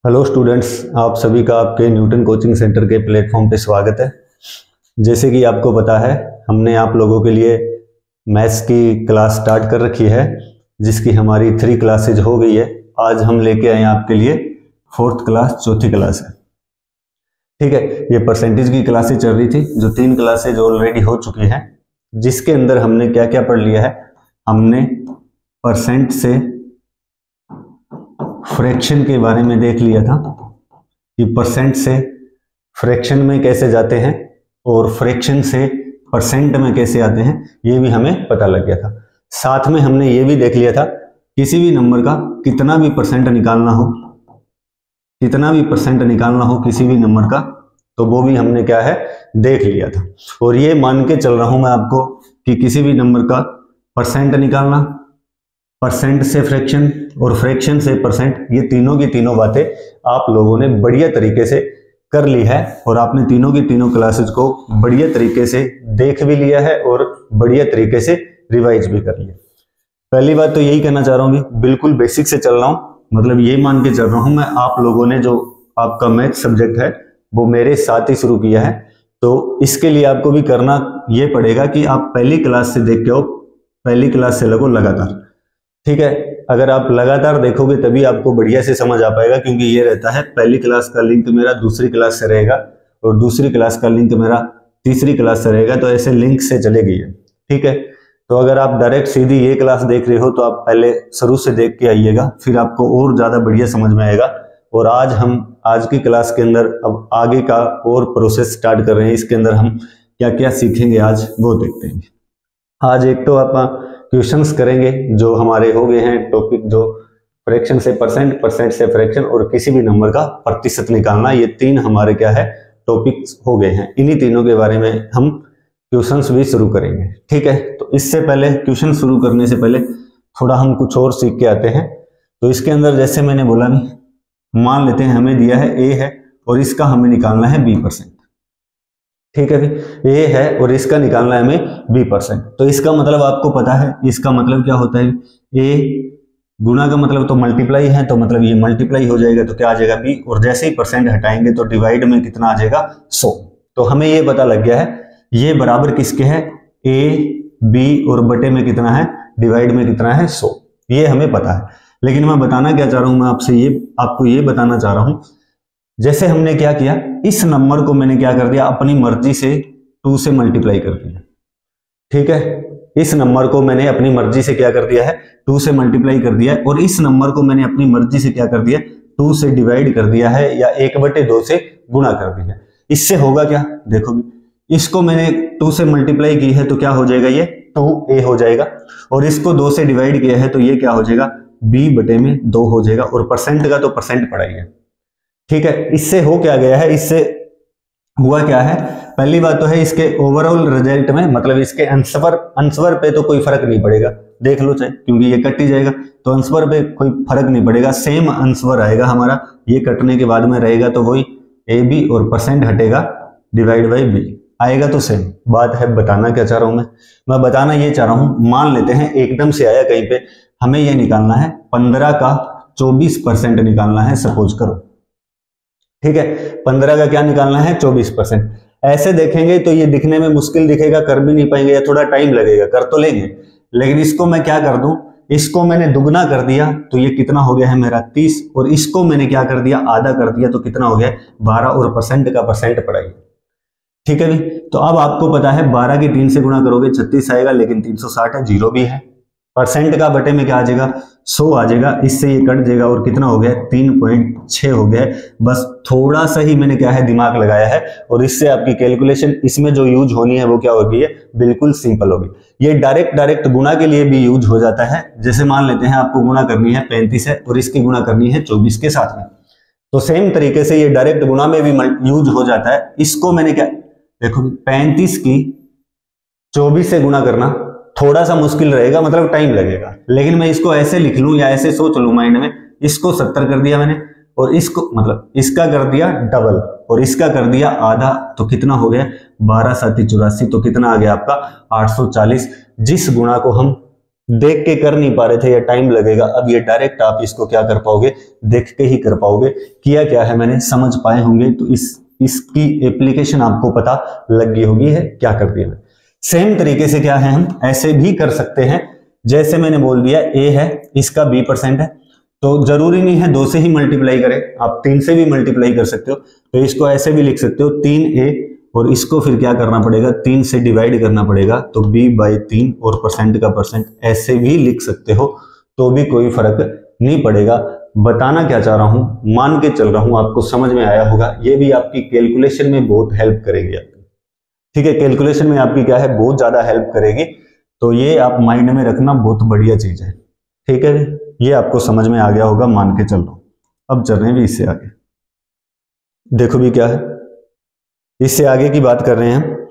Hello students, आप सभी का आपके न्यूटन कोचिंग सेंटर के प्लेटफॉर्म पे स्वागत है। जैसे कि आपको पता है, हमने आप लोगों के लिए मैथ्स की क्लास स्टार्ट कर रखी है, जिसकी हमारी 3 क्लासेज हो गई है। आज हम लेके आए हैं आपके लिए 4th क्लास, चौथी क्लास है। ठीक है, ये परसेंटेज की क्लासेज चल रही थी, जो 3 क्लासेज ऑलरेडी हो चुकी हैं, जिसके अंदर हमने क्या क्या पढ़ लिया है। हमने परसेंट से फ्रैक्शन के बारे में देख लिया था कि परसेंट से फ्रैक्शन में कैसे जाते हैं और फ्रैक्शन से परसेंट में कैसे आते हैं, ये भी हमें पता लग गया था। साथ में हमने ये भी देख लिया था किसी भी नंबर का कितना भी परसेंट निकालना हो, किसी भी नंबर का, तो वो भी हमने क्या है देख लिया था। और ये मान के चल रहा हूं मैं आपको कि किसी भी नंबर का परसेंट निकालना, परसेंट से फ्रैक्शन और फ्रैक्शन से परसेंट, ये तीनों की तीनों बातें आप लोगों ने बढ़िया तरीके से कर ली है और आपने तीनों की तीनों क्लासेज को बढ़िया तरीके से देख भी लिया है और बढ़िया तरीके से रिवाइज भी कर लिया। पहली बात तो यही कहना चाह रहा हूँ, बिल्कुल बेसिक से चल रहा हूँ, मतलब ये मान के चल रहा हूँ मैं, आप लोगों ने जो आपका मैथ सब्जेक्ट है वो मेरे साथ ही शुरू किया है, तो इसके लिए आपको भी करना ये पड़ेगा कि आप पहली क्लास से देख के आओ, पहली क्लास से लगो लगातार। ठीक है, अगर आप लगातार देखोगे तभी आपको बढ़िया से समझ आ पाएगा, क्योंकि ये रहता है पहली क्लास का लिंक मेरा दूसरी क्लास से रहेगा और दूसरी क्लास का लिंक मेरा तीसरी क्लास से रहेगा, तो ऐसे लिंक से चलेगी है। ठीक है, तो अगर आप डायरेक्ट सीधी ये क्लास देख रहे हो तो आप पहले शुरू से देख के आइएगा, फिर आपको और ज्यादा बढ़िया समझ में आएगा। और आज की क्लास के अंदर अब आगे का और प्रोसेस स्टार्ट कर रहे हैं। इसके अंदर हम क्या क्या सीखेंगे आज वो देखते हैं। आज एक तो आप क्वेश्चंस करेंगे जो हमारे हो गए हैं टॉपिक, जो फ्रैक्शन से परसेंट, परसेंट से फ्रैक्शन और किसी भी नंबर का प्रतिशत निकालना, ये 3 हमारे क्या है टॉपिक्स हो गए हैं। इन्हीं तीनों के बारे में हम क्वेश्चंस भी शुरू करेंगे। ठीक है, तो इससे पहले क्वेश्चन शुरू करने से पहले थोड़ा हम कुछ और सीख के आते हैं। तो इसके अंदर जैसे मैंने बोला भी, मान लेते हैं हमें दिया है ए है और इसका हमें निकालना है B%। ठीक है, ए है और इसका निकालना है हमें B%। तो इसका मतलब आपको पता है, इसका मतलब क्या होता है, ए गुना का मतलब तो मल्टीप्लाई है, तो मतलब ये मल्टीप्लाई हो जाएगा तो क्या आ जाएगा B, और जैसे ही परसेंट हटाएंगे तो डिवाइड में कितना आ जाएगा 100। तो हमें ये पता लग गया है ये बराबर किसके है, ए बी और बटे में कितना है, डिवाइड में कितना है 100, ये हमें पता है। लेकिन मैं बताना क्या चाह रहा हूं, मैं आपको ये बताना चाह रहा हूं, जैसे हमने क्या किया, इस नंबर को मैंने क्या कर दिया, अपनी मर्जी से 2 से मल्टीप्लाई कर दिया। ठीक है, इस नंबर को मैंने अपनी मर्जी से क्या कर दिया है, 2 से मल्टीप्लाई कर दिया है, और इस नंबर को मैंने अपनी मर्जी से क्या कर दिया, 2 से डिवाइड कर दिया है, या 1/2 से गुणा कर दिया। इससे होगा क्या, देखो इसको मैंने 2 से मल्टीप्लाई की है तो क्या हो जाएगा, ये 2a हो जाएगा, और इसको 2 से डिवाइड किया है तो ये क्या हो जाएगा, b/2 हो जाएगा। और परसेंट का तो परसेंट पड़ा ही है। ठीक है, इससे हो क्या गया है, इससे हुआ क्या है, पहली बात तो है इसके ओवरऑल रिजल्ट में, मतलब इसके आंसर पे तो कोई फर्क नहीं पड़ेगा, देख लो चाहे, क्योंकि ये कट ही जाएगा तो आंसर पे कोई फर्क नहीं पड़ेगा, सेम आंसर आएगा हमारा। ये कटने के बाद में रहेगा तो वही ए बी, और परसेंट हटेगा डिवाइड बाई बी, आएगा तो सेम बात है। बताना क्या चाह रहा हूं मैं बताना ये चाह रहा हूं, मान लेते हैं एकदम से आया कहीं पे, हमें ये निकालना है 15 का 24% निकालना है, सपोज करो। ठीक है, 15 का क्या निकालना है, 24%। ऐसे देखेंगे तो ये दिखने में मुश्किल दिखेगा, कर भी नहीं पाएंगे या थोड़ा टाइम लगेगा, कर तो लेंगे, लेकिन इसको मैं क्या कर दूं, इसको मैंने दुगना कर दिया तो ये कितना हो गया है मेरा 30, और इसको मैंने क्या कर दिया, आधा कर दिया तो कितना हो गया 12, और परसेंट का परसेंट पड़ा ही। ठीक है भी, तो अब आपको पता है 12 की 3 से गुणा करोगे 36 आएगा, लेकिन 360 है, जीरो भी है। परसेंट का बटे में क्या आ जाएगा, 100 आ जाएगा, इससे ये कट जाएगा और कितना हो गया 3.6 हो गया। बस थोड़ा सा ही मैंने क्या है दिमाग लगाया है, और इससे आपकी कैलकुलेशन इसमें जो यूज होनी है वो क्या होगी, बिल्कुल सिंपल होगी। ये डायरेक्ट गुणा के लिए भी यूज हो जाता है। जैसे मान लेते हैं आपको गुणा करनी है 35 है और इसकी गुणा करनी है 24 के साथ में, तो सेम तरीके से ये डायरेक्ट गुणा में भी यूज हो जाता है। इसको मैंने क्या, देखो 35 की 24 से गुणा करना थोड़ा सा मुश्किल रहेगा, मतलब टाइम लगेगा, लेकिन मैं इसको ऐसे लिख लूं या ऐसे सोच लूं माइंड में, इसको 70 कर दिया मैंने, और इसको मतलब इसका कर दिया डबल और इसका कर दिया आधा, तो कितना हो गया 12 7 84, तो कितना आ गया आपका 840। जिस गुणा को हम देख के कर नहीं पा रहे थे या टाइम लगेगा, अब ये डायरेक्ट आप इसको क्या कर पाओगे, देख के ही कर पाओगे। किया क्या है मैंने, समझ पाए होंगे, तो इसकी एप्लीकेशन आपको पता लग गई होगी है क्या कर दिया। सेम तरीके से क्या है, हम ऐसे भी कर सकते हैं, जैसे मैंने बोल दिया a है, इसका b% है, तो जरूरी नहीं है 2 से ही मल्टीप्लाई करें, आप 3 से भी मल्टीप्लाई कर सकते हो। तो इसको ऐसे भी लिख सकते हो 3a, और इसको फिर क्या करना पड़ेगा, 3 से डिवाइड करना पड़ेगा, तो b/3 और परसेंट का परसेंट ऐसे भी लिख सकते हो, तो भी कोई फर्क नहीं पड़ेगा। बताना क्या चाह रहा हूं, मान के चल रहा हूं आपको समझ में आया होगा। ये भी आपकी कैलकुलेशन में बहुत हेल्प करेगी आपकी, ठीक है, कैलकुलेशन में आपकी क्या है, बहुत ज्यादा हेल्प करेगी। तो ये आप माइंड में रखना, बहुत बढ़िया चीज है, ठीक है। ये आपको समझ में आ गया होगा, मान के चल रहा हूं। अब चल रहे हैं भी इससे आगे, देखो भी क्या है, इससे आगे की बात कर रहे हैं।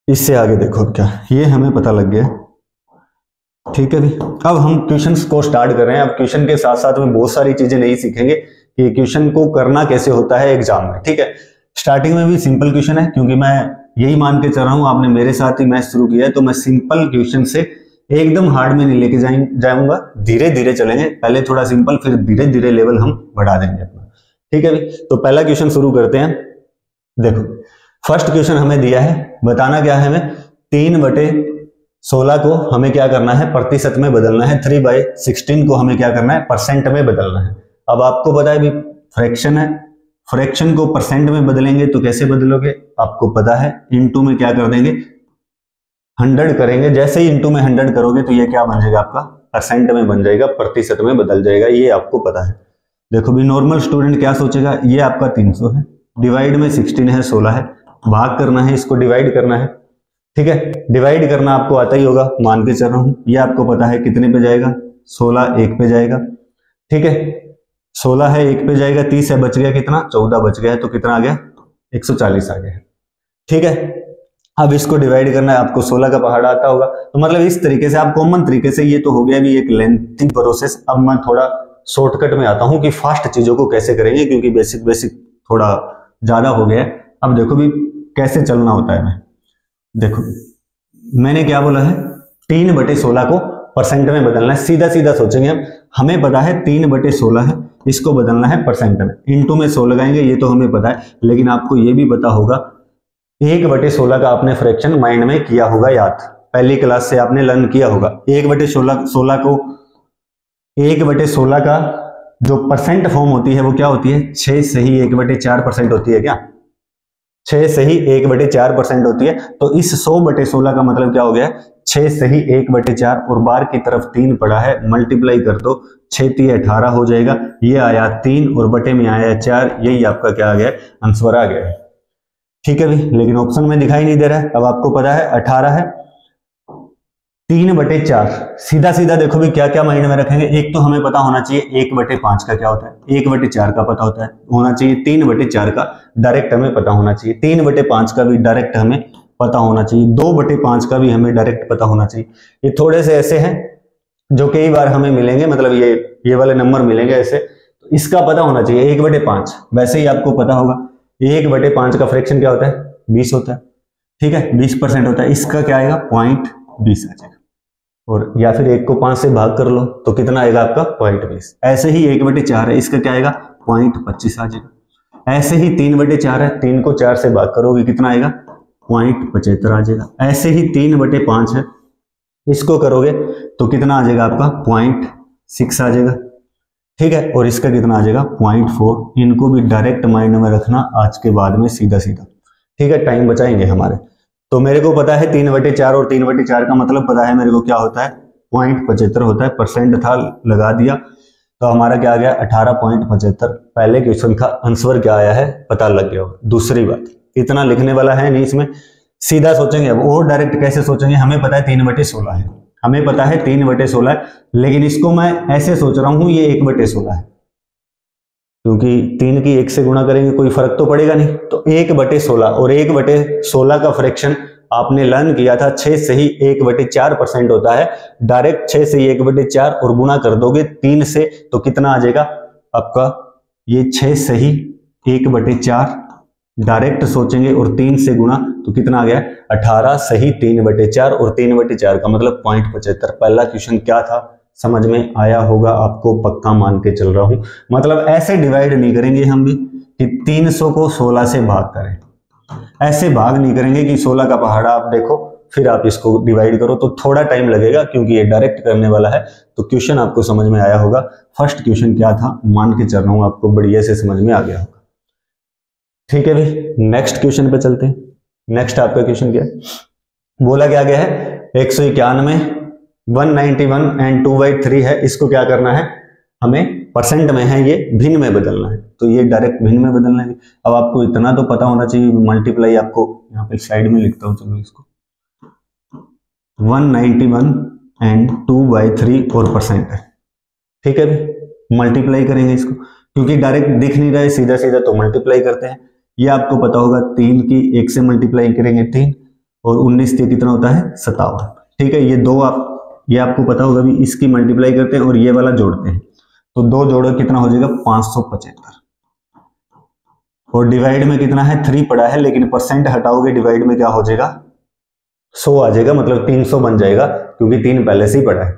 इससे आगे देखो अब क्या, ये हमें पता लग गया, ठीक है भी। अब हम क्वेश्चंस को स्टार्ट कर रहे हैं। अब क्वेश्चन के साथ साथ में बहुत सारी चीजें नहीं सीखेंगे कि क्वेश्चन को करना कैसे होता है एग्जाम में, ठीक है। स्टार्टिंग में भी सिंपल क्वेश्चन है, क्योंकि मैं यही मान के चल रहा हूं आपने मेरे साथ ही मैथ शुरू किया है, तो मैं सिंपल क्वेश्चन से एकदम हार्ड में नहीं लेके जाऊंगा, धीरे धीरे चलेंगे, पहले थोड़ा सिंपल, फिर धीरे धीरे लेवल हम बढ़ा देंगे अपना, ठीक है भी। तो पहला क्वेश्चन शुरू करते हैं। देखो फर्स्ट क्वेश्चन हमें दिया है, बताना क्या है हमें, 3/16 को हमें क्या करना है, प्रतिशत में बदलना है, 3/16 को हमें क्या करना है, परसेंट में बदलना है। अब आपको पता है भी फ्रैक्शन है, फ्रैक्शन को परसेंट में बदलेंगे तो कैसे बदलोगे, आपको पता है, इनटू में क्या कर देंगे, 100 करेंगे। जैसे ही इनटू में 100 करोगे तो ये क्या बन जाएगा आपका, परसेंट में बन जाएगा, प्रतिशत में बदल जाएगा, ये आपको पता है। देखो भी नॉर्मल स्टूडेंट क्या सोचेगा, ये आपका 300 है, डिवाइड में 16 है, 16 है, भाग करना है, इसको डिवाइड करना है, ठीक है। डिवाइड करना आपको आता ही होगा, मान के चल रहा हूं, ये आपको पता है कितने पे जाएगा, 16 1 पे जाएगा, ठीक है। 16 है 1 पे जाएगा, 30 है, बच गया कितना, 14 बच गया है, तो कितना आ गया, 140 आ गया, ठीक है। अब इसको डिवाइड करना है, आपको 16 का पहाड़ आता होगा, तो मतलब इस तरीके से आप कॉमन तरीके से, ये तो हो गया भी एक लेंथी प्रोसेस। अब मैं थोड़ा शॉर्टकट में आता हूं कि फास्ट चीजों को कैसे करेंगे, क्योंकि बेसिक थोड़ा ज्यादा हो गया है। अब देखो भी कैसे चलना होता है। मैं देखो मैंने क्या बोला है, 3/16 को परसेंट में बदलना है, सीधा सीधा सोचेंगे हम, हमें पता है 3/16 है, इसको बदलना है परसेंट में, इनटू में 100 लगाएंगे, ये तो हमें पता है, लेकिन आपको ये भी पता होगा 1/16 का आपने फ्रैक्शन माइंड में किया होगा याद, पहली क्लास से आपने लर्न किया होगा। 1/16 को 1/16 का जो परसेंट फॉर्म होती है वो क्या होती है, 6 से ही 1/4% होती है क्या, 6 से ही 1/4% होती है। तो इस 100/16 का मतलब क्या हो गया, 6 से ही 1/4, और बार की तरफ 3 पड़ा है, मल्टीप्लाई कर दो, 6 3 18 हो जाएगा, ये आया 3 और बटे में आया 4, यही आपका क्या आ गया, आंसर आ गया है, ठीक है भी। लेकिन ऑप्शन में दिखाई नहीं दे रहा है। अब आपको पता है 18 है, 3/4, सीधा सीधा देखो भी क्या क्या माइंड में रखेंगे। एक तो हमें पता होना चाहिए 1/5 का क्या होता है, 1/4 का पता होता है होना चाहिए, 3/4 का डायरेक्ट हमें पता होना चाहिए, 3/5 का भी डायरेक्ट हमें पता होना चाहिए, 2/5 का भी हमें डायरेक्ट पता होना चाहिए। ये थोड़े से ऐसे हैं जो कई बार हमें मिलेंगे, मतलब ये वाले नंबर मिलेंगे ऐसे, तो इसका पता होना चाहिए 1/5। वैसे ही आपको पता होगा 1/5 का फ्रैक्शन क्या होता है, 20 होता है, ठीक है, 20% होता है। इसका क्या आएगा, 0.20 आ जाएगा, और या फिर 1 को 5 से भाग कर लो तो कितना आएगा आपका, 0.20। ऐसे ही 1/4 है, इसका क्या आएगा, 0.25 आ जाएगा। ऐसे ही 3/4 है, 3 को 4 से भाग करोगे कितना आएगा, 0.75 आ जाएगा। ऐसे ही 3/5 है, इसको करोगे तो कितना आ जाएगा आपका, 0.6 आ जाएगा, ठीक है। और इसका कितना आ जाएगा, 0.4। इनको भी डायरेक्ट माइंड में रखना आज के बाद में, सीधा सीधा, ठीक है, टाइम बचाएंगे हमारे। तो मेरे को पता है 3/4, और 3/4 का मतलब पता है मेरे को क्या होता है, 0.75 होता है, परसेंट था लगा दिया, तो हमारा क्या आ गया, 18.75। पहले क्वेश्चन का आंसर क्या आया है पता लग गया होगा। दूसरी बात, इतना लिखने वाला है नहीं इसमें, सीधा सोचेंगे। अब और डायरेक्ट कैसे सोचेंगे, हमें पता है 3/16 है, हमें पता है 3/16 है, लेकिन इसको मैं ऐसे सोच रहा हूं ये 1/16 है, क्योंकि 3 की 1 से गुणा करेंगे कोई फर्क तो पड़ेगा नहीं। तो 1/16, और 1/16 का फ्रैक्शन आपने लर्न किया था 6 से ही 1/4% होता है। डायरेक्ट 6 से ही 1/4 और गुणा कर दोगे 3 से, तो कितना आ जाएगा आपका, ये 6 से ही 1/4 डायरेक्ट सोचेंगे और 3 से गुणा तो कितना आ गया 18 सही 3/4 और 3/4 का मतलब 0.75। पहला क्वेश्चन क्या था समझ में आया होगा आपको, पक्का मान के चल रहा हूं। मतलब ऐसे डिवाइड नहीं करेंगे हम भी कि 300 को 16 से भाग करें, ऐसे भाग नहीं करेंगे कि 16 का पहाड़ा आप देखो फिर आप इसको डिवाइड करो, तो थोड़ा टाइम लगेगा क्योंकि ये डायरेक्ट करने वाला है। तो क्वेश्चन आपको समझ में आया होगा। फर्स्ट क्वेश्चन क्या था मान के चल रहा हूं आपको बढ़िया से समझ में आ गया होगा। ठीक है भाई, नेक्स्ट क्वेश्चन पे चलते हैं। नेक्स्ट आपका क्वेश्चन क्या है, बोला क्या गया है 191 191 एंड 2/3 है, इसको क्या करना है हमें परसेंट में है, ये भिन्न में बदलना है। तो ये डायरेक्ट भिन्न में बदलना है। अब आपको इतना तो पता होना चाहिए, मल्टीप्लाई आपको यहाँ पे साइड में लिखता हूँ, चलो इसको 191 एंड 2/3 और परसेंट है। ठीक है भाई, मल्टीप्लाई करेंगे इसको क्योंकि डायरेक्ट दिख नहीं रहा है सीधा सीधा, तो मल्टीप्लाई करते हैं। ये आपको पता होगा 3 की 1 से मल्टीप्लाई करेंगे 3 और 19 से कितना होता है 57। ठीक है, ये दो ये आपको पता होगा भी, इसकी मल्टीप्लाई करते हैं और ये वाला जोड़ते हैं तो 2 जोड़ो कितना हो जाएगा 575। और डिवाइड में कितना है 3 पड़ा है, लेकिन परसेंट हटाओगे डिवाइड में क्या हो जाएगा 100 आ जाएगा, मतलब 300 बन जाएगा क्योंकि 3 पहले से ही पड़ा है।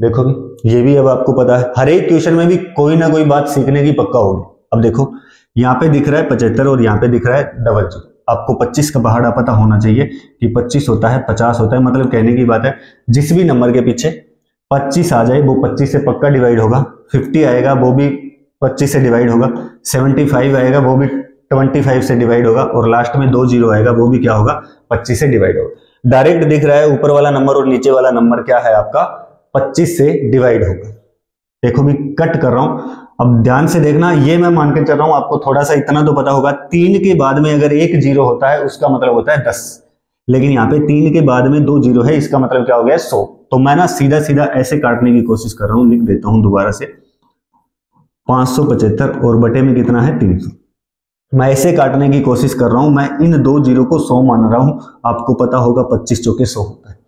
देखो भी ये भी अब आपको पता है। हर एक क्वेश्चन में भी कोई ना कोई बात सीखने की पक्का होगी। अब देखो यहाँ पे दिख रहा है 75 और यहाँ पे दिख रहा है 00। आपको 25 का पहाड़ा पता होना चाहिए कि 25 होता है 50 होता है, मतलब कहने की बात है जिस भी नंबर के पीछे 25 आ जाए वो 25 से पक्का डिवाइड होगा, 50 आएगा वो भी 25 से डिवाइड होगा, 75 आएगा वो भी 25 से डिवाइड होगा और लास्ट में 20 आएगा वो भी क्या होगा 25 से डिवाइड होगा। डायरेक्ट दिख रहा है ऊपर वाला नंबर और नीचे वाला नंबर क्या है आपका 25 से डिवाइड होगा। देखो भी कट कर रहा हूं, अब ध्यान से देखना, ये मैं मान के चल रहा हूं आपको थोड़ा सा इतना तो पता होगा 3 के बाद में अगर एक 0 होता है उसका मतलब होता है 10, लेकिन यहाँ पे 3 के बाद में 2 0 है, इसका मतलब क्या हो गया 100। तो मैं ना सीधा सीधा ऐसे काटने की कोशिश कर रहा हूं, लिख देता हूं दोबारा से 575 और बटे में कितना है 300। मैं ऐसे काटने की कोशिश कर रहा हूं, मैं इन 2 0 को 100 मान रहा हूं। आपको पता होगा 25 चौके 100 होता है।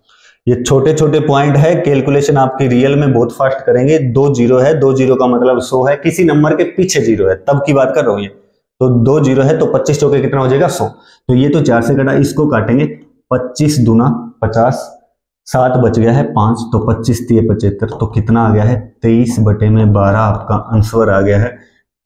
ये छोटे छोटे पॉइंट है, कैलकुलेशन आपकी रियल में बहुत फास्ट करेंगे। 2 0 है, 2 0 का मतलब 100 है, किसी नंबर के पीछे 0 है तब की बात कर रहा हूं। ये तो 2 0 है तो 25 चौके कितना हो जाएगा 100। तो ये तो 4 से कटा, इसको काटेंगे 25 दूना 50, 7 बच गया है 5, तो 25 3 75, तो कितना आ गया है 23/12 आपका आंसर आ गया है।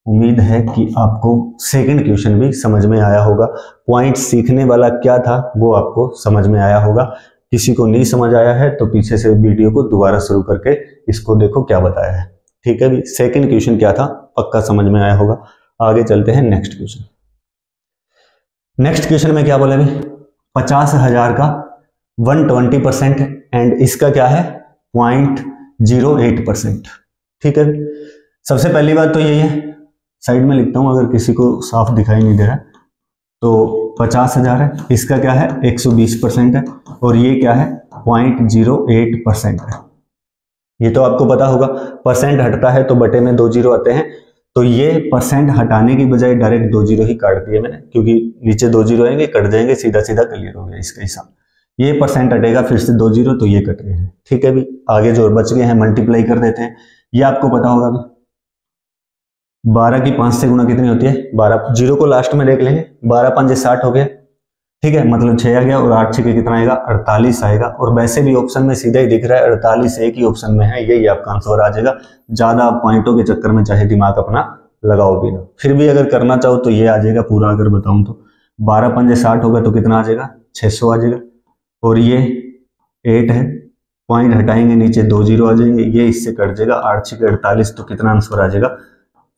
उम्मीद है कि आपको सेकंड क्वेश्चन भी समझ में आया होगा। पॉइंट सीखने वाला क्या था वो आपको समझ में आया होगा। किसी को नहीं समझ आया है तो पीछे से वीडियो को दोबारा शुरू करके इसको देखो क्या बताया है। ठीक है भी, सेकंड क्वेश्चन क्या था पक्का समझ में आया होगा। आगे चलते हैं नेक्स्ट क्वेश्चन। नेक्स्ट क्वेश्चन में क्या बोला भी 50,000 का 120% एंड इसका क्या है 0.08%। ठीक है, सबसे पहली बात तो यही है, साइड में लिखता हूं अगर किसी को साफ दिखाई नहीं दे रहा। तो 50,000 है, इसका क्या है 120% है और ये क्या है 0.08% है। ये तो आपको पता होगा, परसेंट हटता है तो बटे में 2 0 आते हैं, तो ये परसेंट हटाने की बजाय डायरेक्ट 2 0 ही काट दिए मैंने, क्योंकि नीचे 2 0 आएंगे कट जाएंगे, सीधा सीधा क्लियर हो गया इसका हिसाब। ये परसेंट हटेगा फिर से 2 0, तो ये कट गए हैं। ठीक है भी, आगे जो बच गए हैं मल्टीप्लाई कर देते हैं। ये आपको पता होगा भी 12 की 5 से गुणा कितनी होती है 12, 0 को लास्ट में देख लेंगे, 12 5 60 हो गया। ठीक है, मतलब 6 आ गया और 8 6 के कितना आएगा 48 आएगा। और वैसे भी ऑप्शन में सीधा ही दिख रहा है 48 एक ही ऑप्शन में है, यही आपका आंसर आ जाएगा। ज्यादा पॉइंटों के चक्कर में चाहे दिमाग अपना लगाओ भी ना, फिर भी अगर करना चाहो तो ये आ जाएगा पूरा। अगर बताऊं तो 12 5 60 होगा तो कितना आ जाएगा 600 आ जाएगा। और ये 8 है, पॉइंट हटाएंगे नीचे 2 0 आ जाएंगे, ये इससे कट जाएगा 8 6 के 48, तो कितना आंसर आ जाएगा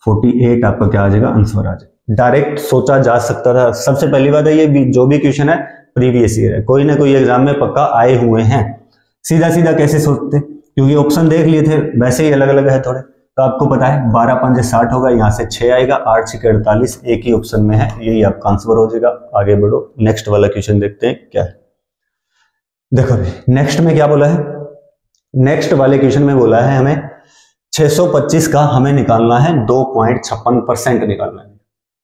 48 आपका क्या आ जाएगा आंसर आ जाएगा। डायरेक्ट सोचा जा सकता था। सबसे पहली बात है ये जो भी क्वेश्चन है प्रीवियस ईयर है, कोई ना कोई एग्जाम में पक्का आए हुए हैं। सीधा सीधा कैसे सोचते, क्योंकि ऑप्शन देख लिए थे, वैसे ही अलग अलग है थोड़े। तो आपको पता है 12 5 60 होगा, यहाँ से 6 आएगा, 8 6 48 एक ही ऑप्शन में है, यही आपका आंसर हो जाएगा। आगे बढ़ो, नेक्स्ट वाला क्वेश्चन देखते हैं क्या है। देखो नेक्स्ट में क्या बोला है, नेक्स्ट वाले क्वेश्चन में बोला है हमें 625 का हमें निकालना है 2.56% निकालना है।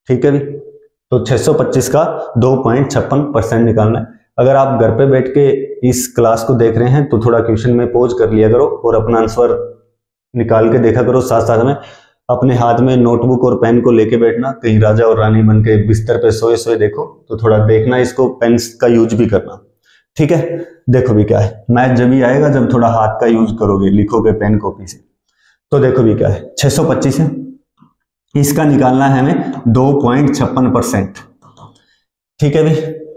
ठीक है भी, तो 625 का 2.56% निकालना है। अगर आप घर पे बैठ के इस क्लास को देख रहे हैं तो थोड़ा क्वेश्चन में पॉज कर लिया करो और अपना आंसर निकाल के देखा करो साथ साथ में। अपने हाथ में नोटबुक और पेन को लेके बैठना, कहीं राजा और रानी बन के बिस्तर पे सोए सोए देखो, तो थोड़ा देखना इसको, पेन का यूज भी करना, ठीक है। देखो भी क्या है, मैथ जब भी आएगा जब थोड़ा हाथ का यूज करोगे, लिखोगे पेन कॉपी से। तो देखो भी क्या है, 625 है, इसका निकालना है हमें 2.56%, ठीक है भी।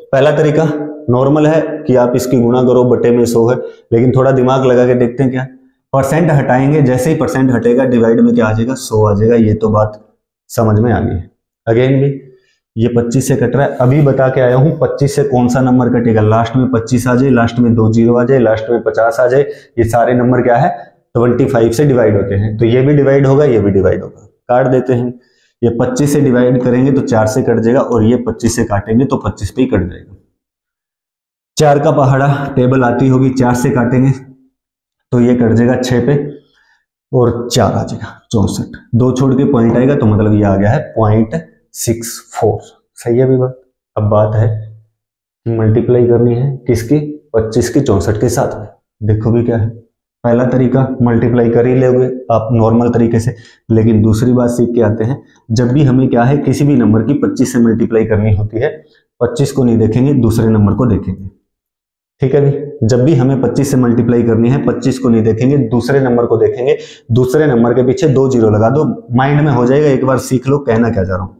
पहला तरीका नॉर्मल है कि आप इसकी गुणा करो, बटे में 100 है, लेकिन थोड़ा दिमाग लगा के देखते हैं क्या, परसेंट हटाएंगे, जैसे ही परसेंट हटेगा डिवाइड में क्या आ जाएगा, 100 आ जाएगा। ये तो बात समझ में आ गई है। अगेन भी ये 25 से कट रहा है, अभी बता के आया हूं 25 से कौन सा नंबर कटेगा, लास्ट में 25 आ जाए, लास्ट में 2 जीरो आ जाए, लास्ट में 50 आ जाए, ये सारे नंबर क्या है 25 से डिवाइड होते हैं। तो ये भी डिवाइड होगा, ये भी डिवाइड होगा, काट देते हैं। ये 25 से डिवाइड करेंगे तो 4 से कट जाएगा, और ये 25 से काटेंगे तो 25 पे ही कट जाएगा। 4 का पहाड़ा टेबल आती होगी, 4 से काटेंगे तो ये कट जाएगा 6 पे, और 4 आ जाएगा 64, 2 छोड़ के पॉइंट आएगा, तो मतलब ये आ गया है 0.64। सही है भी बात। अब बात है मल्टीप्लाई करनी है किसकी, 25 की 64 के साथ में। देखो भी क्या है, पहला तरीका मल्टीप्लाई कर ही लोगे आप नॉर्मल तरीके से, लेकिन दूसरी बात सीख के आते हैं, जब भी हमें क्या है किसी भी नंबर की 25 से मल्टीप्लाई करनी होती है, 25 को नहीं देखेंगे, दूसरे नंबर को देखेंगे, ठीक है भी। जब भी हमें 25 से मल्टीप्लाई करनी है, 25 को नहीं देखेंगे, दूसरे नंबर को देखेंगे, दूसरे नंबर के पीछे 2 जीरो लगा दो, माइंड में हो जाएगा, एक बार सीख लो कहना क्या चाह रहा हूं।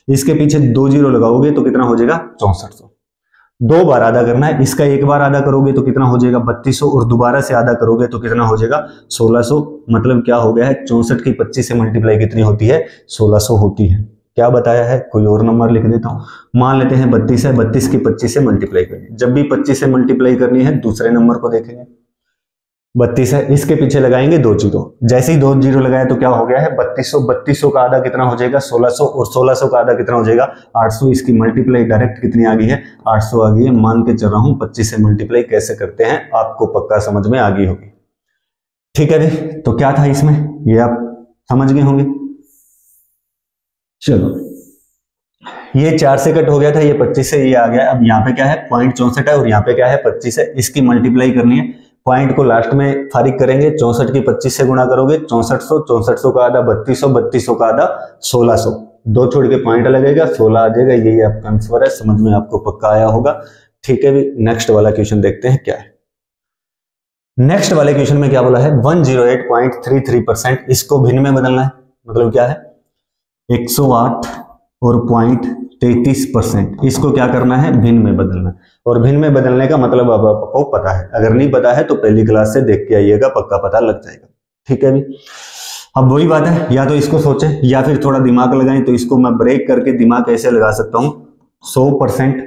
इसके पीछे 2 जीरो लगाओगे तो कितना हो जाएगा 6400, 2 बार आधा करना है, इसका एक बार आधा करोगे तो कितना हो जाएगा 3200, और दोबारा से आधा करोगे तो कितना हो जाएगा 1600। मतलब क्या हो गया है, 64 की 25 से मल्टीप्लाई कितनी होती है, 1600 होती है। क्या बताया है, कोई और नंबर लिख देता हूं, मान लेते हैं 32 है, 32 की 25 से मल्टीप्लाई करनी, जब भी 25 से मल्टीप्लाई करनी है दूसरे नंबर को देखेंगे, 32 है, इसके पीछे लगाएंगे 2 जीरो, जैसे ही 2 जीरो लगाया तो क्या हो गया है 3200, 3200 का आधा कितना हो जाएगा 1600, और 1600 का आधा कितना हो जाएगा 800। इसकी मल्टीप्लाई डायरेक्ट कितनी आ गई है 800 आ गई है। मान के चल रहा हूं 25 से मल्टीप्लाई कैसे करते हैं आपको पक्का समझ में आ गई होगी, ठीक है भी। तो क्या था इसमें, ये आप समझ गए होंगे। चलो ये 4 से कट हो गया था, ये 25 से ये आ गया। अब यहाँ पे क्या है 0.64 है, और यहाँ पे क्या है 25 है, इसकी मल्टीप्लाई करनी है, पॉइंट को लास्ट में फारिग करेंगे, 64 की 25 से गुणा करोगे 6400, 6400 का आधा 3200, 3200 का आधा 1600, 2 छोड़ के पॉइंट लगेगा, 16 आ जाएगा। यही आपका आंसर है, समझ में आपको पक्का आया होगा, ठीक है भी। नेक्स्ट वाला क्वेश्चन देखते हैं क्या है। नेक्स्ट वाले क्वेश्चन में क्या बोला है, 108.33%, इसको भिन्न में बदलना है। मतलब क्या है 108 और 0.33%, इसको क्या करना है भिन्न में बदलना। और भिन्न में बदलने का मतलब अब आपको पता है, अगर नहीं पता है तो पहली क्लास से देख के आइएगा, पक्का पता लग जाएगा, ठीक है भी। अब वही बात है, या तो इसको सोचें या फिर थोड़ा दिमाग लगाएं। तो इसको मैं ब्रेक करके दिमाग कैसे लगा सकता हूं, 100%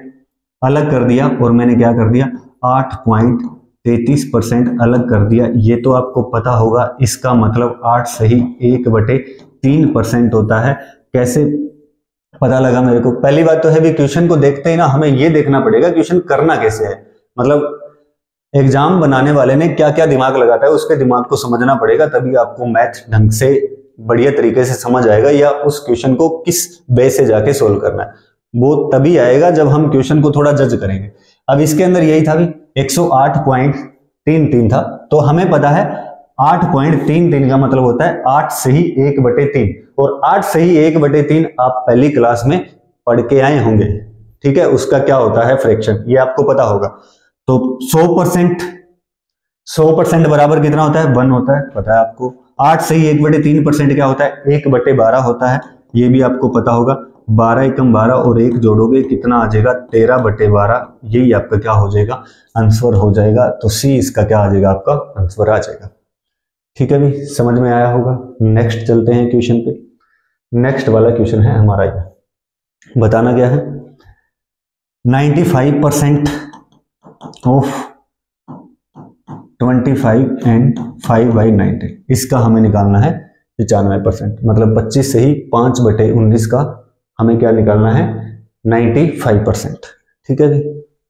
अलग कर दिया, और मैंने क्या कर दिया 8.33% अलग कर दिया। ये तो आपको पता होगा, इसका मतलब 8 सही 1/3% होता है। कैसे पता लगा मेरे को, पहली बात तो है भी क्वेश्चन को देखते ही ना हमें ये देखना पड़ेगा क्वेश्चन करना कैसे है। मतलब एग्जाम बनाने वाले ने क्या क्या दिमाग लगाता है, उसके दिमाग को समझना पड़ेगा, तभी आपको मैथ ढंग से बढ़िया तरीके से समझ आएगा, या उस क्वेश्चन को किस वे से जाके सोल्व करना है वो तभी आएगा जब हम क्वेश्चन को थोड़ा जज करेंगे। अब इसके अंदर यही था भी 108.33 था, तो हमें पता है 8.33 का मतलब होता है 8 सही 1/3, और 8 सही 1/3 आप पहली क्लास में पढ़ के आए होंगे, ठीक है। उसका क्या होता है फ्रैक्शन, ये आपको पता होगा। तो 100% बराबर कितना होता है 1 होता है, पता है आपको। 8 सही 1/3% क्या होता है 1/12 होता है, ये भी आपको पता होगा। 12 एकम 12 और 1 जोड़ोगे कितना आ जाएगा 13/12, यही आपका क्या हो जाएगा आंसर हो जाएगा। तो सी इसका क्या आ जाएगा आपका आंसर आ जाएगा, ठीक है भी, समझ में आया होगा। नेक्स्ट चलते हैं क्वेश्चन पे। नेक्स्ट वाला क्वेश्चन है हमारा ये, बताना क्या है 95% ऑफ 25 एंड 5/90, इसका हमें निकालना है 95%। मतलब 25 से ही 5/19 का हमें क्या निकालना है 95%, ठीक है जी।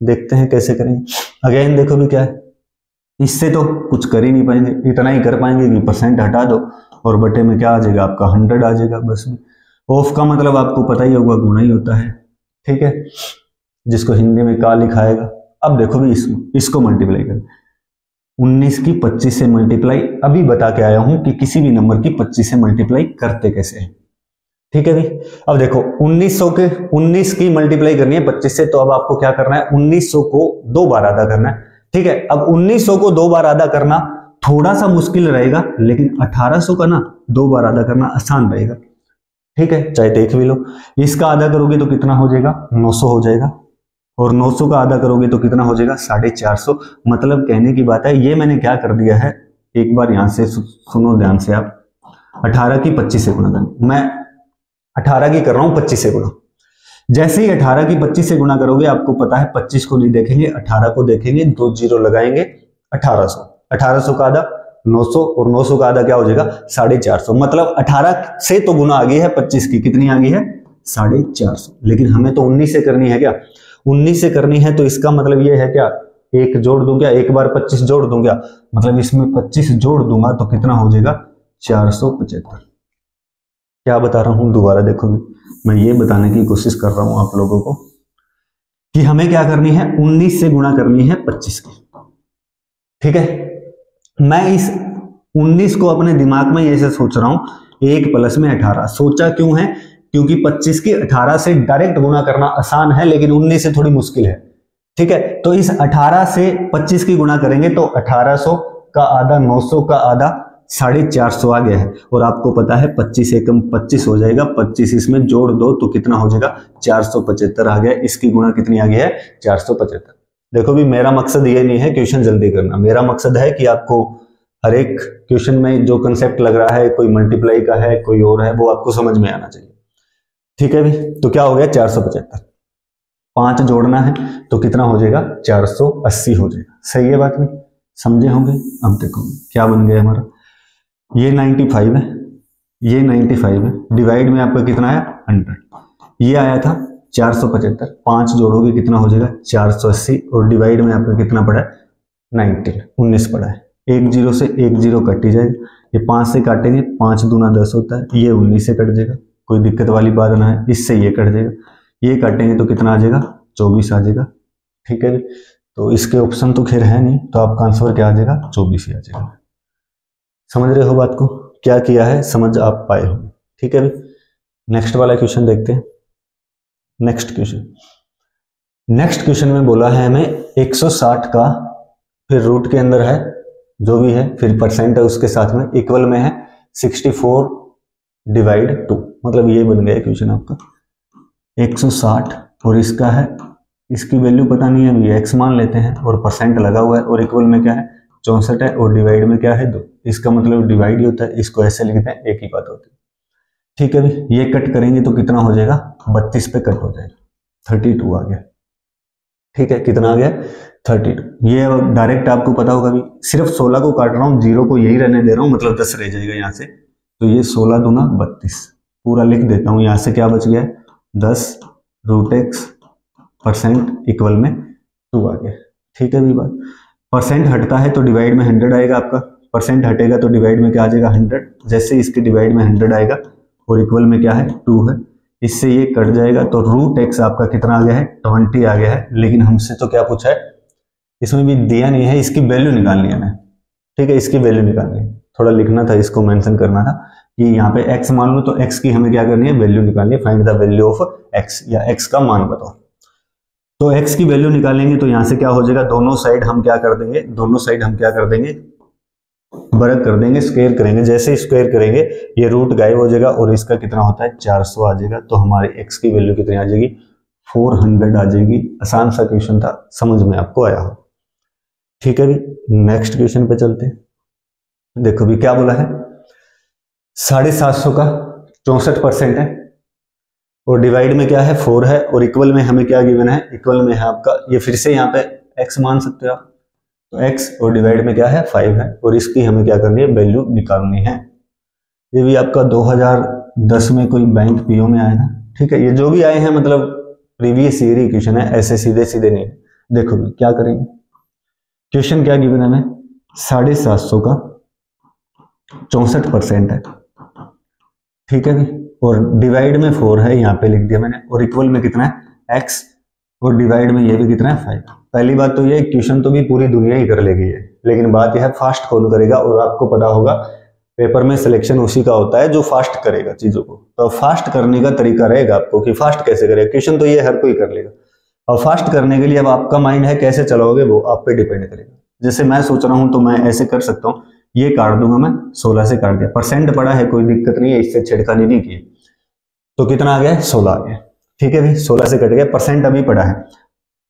देखते हैं कैसे करेंगे। अगेन देखो भी क्या है, इससे तो कुछ कर ही नहीं पाएंगे, इतना ही कर पाएंगे कि परसेंट हटा दो और बटे में क्या आ जाएगा आपका 100 आ जाएगा बस में। ऑफ का मतलब आपको पता ही होगा गुणा ही होता है, ठीक है, जिसको हिंदी में का लिखाएगा। अब देखो भी इसको मल्टीप्लाई कर 19 की 25 से मल्टीप्लाई अभी बता के आया हूं कि किसी भी नंबर की 25 से मल्टीप्लाई करते कैसे हैं। ठीक है जी। अब देखो 19 की मल्टीप्लाई करनी है 25 से, तो अब आपको क्या करना है, 1900 को 2 बार आधा करना है। ठीक है, अब 1900 को 2 बार आधा करना थोड़ा सा मुश्किल रहेगा, लेकिन 1800 का ना 2 बार आधा करना आसान रहेगा। ठीक है, चाहे देख भी लो। इसका आधा करोगे तो कितना हो जाएगा, 900 हो जाएगा, और 900 का आधा करोगे तो कितना हो जाएगा, 450। मतलब कहने की बात है, ये मैंने क्या कर दिया है, एक बार यहां से सुनो ध्यान से आप, 18 की 25 से गुणा करना, मैं 18 की कर रहा हूं 25 से गुणा। जैसे ही 18 की 25 से गुणा करोगे, आपको पता है 25 को नहीं देखेंगे, 18 को देखेंगे, 2 जीरो लगाएंगे, 1800। 1800 का आधा 900, और 900 का आधा क्या हो जाएगा, 450। मतलब 18 से तो गुणा आ गई है 25 की, कितनी आ गई है, 450। लेकिन हमें तो 19 से करनी है, क्या 19 से करनी है, तो इसका मतलब ये है क्या, एक जोड़ दूं क्या, एक बार 25 जोड़ दूं क्या, मतलब इसमें 25 जोड़ दूंगा तो कितना हो जाएगा, 475। क्या बता रहा हूं, दोबारा देखो, मैं ये बताने की कोशिश कर रहा हूं आप लोगों को कि हमें क्या करनी है, 19 से गुणा करनी है 25 की। ठीक है, मैं इस 19 को अपने दिमाग में ऐसे सोच रहा हूं, 1 प्लस में 18। सोचा क्यों है, क्योंकि 25 की 18 से डायरेक्ट गुणा करना आसान है, लेकिन 19 से थोड़ी मुश्किल है। ठीक है, तो इस 18 से 25 की गुणा करेंगे तो 1800 का आधा, 900 का आधा, 450 आ गया है। और आपको पता है 25 एकम 25 हो जाएगा, 25 इसमें जोड़ दो तो कितना हो जाएगा, 475 आ गया। इसकी गुणा कितनी आ गई है, 475। देखो भी, मेरा मकसद ये नहीं है क्वेश्चन जल्दी करना, मेरा मकसद है कि आपको हर एक क्वेश्चन में जो कंसेप्ट लग रहा है, कोई मल्टीप्लाई का है, कोई और है, वो आपको समझ में आना चाहिए। ठीक है भी, तो क्या हो गया, 475। 5 जोड़ना है तो कितना हो जाएगा, 480 हो जाएगा। सही है बात में, समझे होंगे। अब देखो क्या बन गया हमारा, ये 95 है, ये 95 है, डिवाइड में आपका कितना आया, 100। ये आया था 475, 5 जोड़ोगे कितना हो जाएगा, 480, और डिवाइड में आपका कितना पड़ा है, 19 पड़ा है। 1 जीरो से 1 जीरो कट ही जाएगा, ये 5 से काटेंगे, 5 दूना 10 होता है, ये 19 से कट जाएगा, कोई दिक्कत वाली बात ना है। इससे ये कट जाएगा, ये काटेंगे तो कितना आ जाएगा, 24 आ जाएगा। ठीक है, तो इसके ऑप्शन तो खैर है नहीं, तो आपका आंसर क्या आ जाएगा, 24 ही आ जाएगा। समझ रहे हो बात को, क्या किया है, समझ आप पाए हो। ठीक है, नेक्स्ट वाला क्वेश्चन देखते हैं। नेक्स्ट क्वेश्चन में बोला है हमें 160 का, फिर रूट के अंदर है जो भी है, फिर परसेंट है उसके साथ में, इक्वल में है 64 डिवाइड 2। मतलब ये बन गया क्वेश्चन आपका 160, और इसका है, इसकी वैल्यू पता नहीं है, अभी एक्स मान लेते हैं, और परसेंट लगा हुआ है, और इक्वल में क्या है, 64 है, और डिवाइड में क्या है, 2। इसका मतलब डिवाइड ही होता है, इसको ऐसे लिखते हैं, एक ही बात होती है। ठीक है भी, ये कट करेंगे तो कितना हो जाएगा, 32 पे कट हो जाएगा, 32 आ गया। ठीक है, कितना आ गया, 32। ये डायरेक्ट आपको पता होगा भी, सिर्फ 16 को काट रहा हूँ, 0 को यही रहने दे रहा हूँ, मतलब 10 रह जाएगा यहाँ से, तो ये 16 दूना 32 पूरा लिख देता हूँ। यहाँ से क्या बच गया, 10 रूट एक्स परसेंट इक्वल में 2 आ गया। ठीक है भी बात, परसेंट हटता है तो डिवाइड में 100 आएगा आपका, परसेंट हटेगा तो डिवाइड में क्या आ जाएगा, 100। जैसे इसके डिवाइड में 100 आएगा, और इक्वल में क्या है, 2 है, इससे ये कट जाएगा, तो रूट एक्स आपका कितना आ गया है, 20 आ गया है। लेकिन हमसे तो क्या पूछा है, इसमें भी दिया नहीं है, इसकी वैल्यू निकालनी है हमें। ठीक है, इसकी वैल्यू निकालनी है, थोड़ा लिखना था, इसको मेंशन करना था कि यहाँ पे x मान लो, तो x की हमें क्या करनी है, वैल्यू निकालनी है। Find the value of x, या x का मान बताओ। तो x की वैल्यू निकालेंगे तो यहाँ से क्या हो जाएगा, दोनों साइड हम क्या कर देंगे, वर्ग कर देंगे, स्क्वायर करेंगे। जैसे स्क्वायर करेंगे ये रूट गायब हो जाएगा, और इसका कितना होता है, 400 आ जाएगा। तो हमारे x की वैल्यू कितनी आ जाएगी, 400 आ जाएगी। आसान सा क्वेश्चन था, समझ में आपको आया हो। ठीक है भी, नेक्स्ट क्वेश्चन पे चलते हैं। देखो भी क्या बोला है, 750 का 64% है, और डिवाइड में क्या है, 4 है, और इक्वल में हमें क्या गिवन है, इक्वल में है आपका, ये फिर से यहाँ पे x मान सकते हो आप, तो x, और डिवाइड में क्या है, 5 है, और इसकी हमें क्या करनी है, वैल्यू निकालनी है। ये भी आपका 2010 में कोई बैंक पीओ में आया था। ठीक है, ये जो भी आए हैं मतलब प्रीवियस ईयर ही क्वेश्चन है, ऐसे सीधे सीधे नहीं। देखो भी क्या करेंगे, क्वेश्चन क्या गिवन है हमें, 750 का 64% है। ठीक है भी, और डिवाइड में 4 है, यहाँ पे लिख दिया मैंने, और इक्वल में कितना है, x, और डिवाइड में ये भी कितना है, 5। पहली बात तो ये क्वेश्चन तो भी पूरी दुनिया ही कर लेगी, लेकिन बात यह है फास्ट कौन करेगा, और आपको पता होगा पेपर में सिलेक्शन उसी का होता है जो फास्ट करेगा चीजों को। तो फास्ट करने का तरीका रहेगा आपको कि फास्ट कैसे करेगा। क्वेश्चन तो ये हर कोई कर लेगा, और फास्ट करने के लिए अब आपका माइंड है कैसे चलाओगे वो आप पे डिपेंड करेगा। जैसे मैं सोच रहा हूं तो मैं ऐसे कर सकता हूं, ये काट दूंगा मैं, 16 से काट दिया, परसेंट पड़ा है कोई दिक्कत नहीं है, इससे छेड़खानी नहीं की, तो कितना आ गया, 16 आ गया। ठीक है भाई, 16 से कट गया, परसेंट अभी पड़ा है।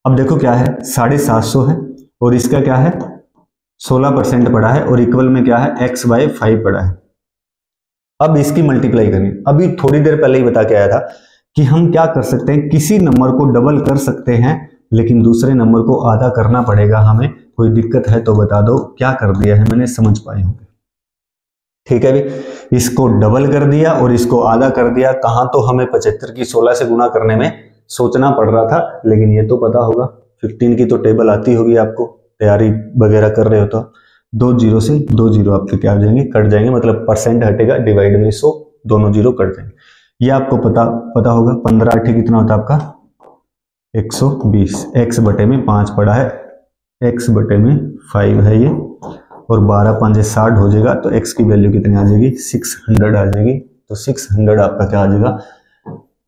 अब देखो क्या है, 750 है और इसका क्या है 16% पड़ा है, और इक्वल में क्या है x/5 पड़ा है। अब इसकी मल्टीप्लाई करनी, अभी थोड़ी देर पहले ही बता के आया था कि हम क्या कर सकते हैं, किसी नंबर को डबल कर सकते हैं लेकिन दूसरे नंबर को आधा करना पड़ेगा हमें। कोई दिक्कत है तो बता दो, क्या कर दिया है मैंने, समझ पाए होंगे। ठीक है भाई, इसको डबल कर दिया और इसको आधा कर दिया। कहां तो हमें 75 की 16 से गुना करने में सोचना पड़ रहा था, लेकिन ये तो पता होगा 15 की तो टेबल आती होगी आपको, तैयारी वगैरह कर रहे हो तो। 2 जीरो से 2 जीरो आपके क्या हो जाएंगे, कट जाएंगे, मतलब परसेंट हटेगा, डिवाइड में 100, दोनों जीरो कट जाएंगे। ये आपको पता होगा। 15 8 कितना होता है आपका 120, x बटे में 5 पड़ा है, x बटे में 5 है ये, और 12 5 60 हो जाएगा, तो x की वैल्यू कितनी आ जाएगी, 600 आ जाएगी। तो 600 आपका क्या आ जाएगा,